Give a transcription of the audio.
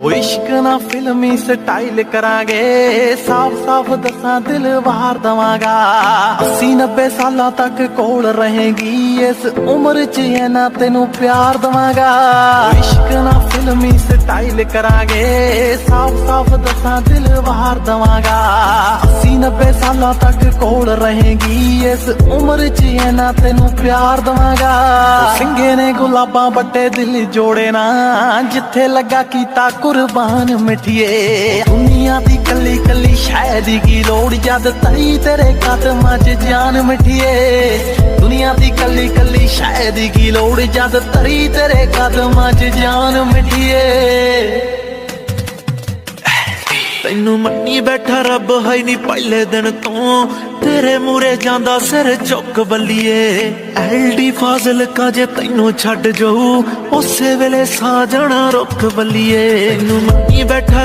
ਉਹ ਇਸ਼ਕ ਨਾ ਫਿਲਮੀ ਸਟਾਈਲ ਕਰਾਂਗੇ, ਸਾਫ ਸਾਫ ਦਸਾਂ ਦਿਲ ਵਾਰ ਦਵਾਂਗਾ। 80-90 ਸਾਲਾਂ ਤੱਕ ਕੋਲ ਰਹੇਗੀ, ਇਸ ਉਮਰ 'ਚ ਇਹਨਾਂ ਤੈਨੂੰ ਪਿਆਰ ਦਵਾਂਗਾ। ਇਸ਼ਕ ਨਾ ਫਿਲਮੀ ਸਟਾਈਲ ਕਰਾਂਗੇ, ਸਾਫ ਸਾਫ ਦਸਾਂ ਦਿਲ ਵਾਰ ਦਵਾਂਗਾ। 80-90 ਸਾਲਾਂ ਤੱਕ ਕੋਲ ਰਹੇਗੀ, ਇਸ ਉਮਰ 'ਚ ਇਹਨਾਂ ਤੈਨੂੰ ਪਿਆਰ ਦਵਾਂਗਾ। ਸਿੰਘੇ ਨੇ ਗੁਲਾਬਾਂ ਵੱਟੇ ਦਿਲ ਜੋੜੇ ਨਾ, ਜਿੱਥੇ ਲੱਗਾ ਕੀਤਾ ਕੁਰਬਾਨ ਮਿੱਠੀਏ। ਦੁਨੀਆ ਦੀ ਕੱਲੀ ਕੱਲੀ ਸ਼ੈ ਦੀ ਕੀ ਲੋੜ, ਜਦ ਤਈ ਤੇਰੇ ਕਦਮਾਂ 'ਚ ਜਾਨ ਮਿੱਠੀਏ। ਦੁਨੀਆ ਦੀ ਕੱਲੀ ਕੱਲੀ ਸ਼ੈ ਦੀ ਕੀ ਲੋੜ, ਜਦ ਤਈ ਤੇਰੇ ਕਦਮਾਂ 'ਚ ਜਾਨ ਮਿੱਠੀਏ। ਤੈਨੂੰ ਮੰਨੀ ਬੈਠਾ ਰੱਬ ਹੈ ਨੀ ਪਹਿਲੇ ਦਿਨ ਤੋਂ, ਤੇਰੇ ਮੂਰੇ ਜਾਂਦਾ ਸਿਰ ਚੁੱਕ ਬੱਲੀਏ। ਐਲਡੀ ਫਾਜ਼ਿਲਕਾ ਜੇ ਤੈਨੂੰ ਛੱਡ ਜਾਊ, ਉਸੇ ਵੇਲੇ ਸਾ ਜਾਣਾ ਰੁੱਖ ਬੱਲੀਏ। ਤੈਨੂੰ ਮੰਨੀ ਬੈਠਾ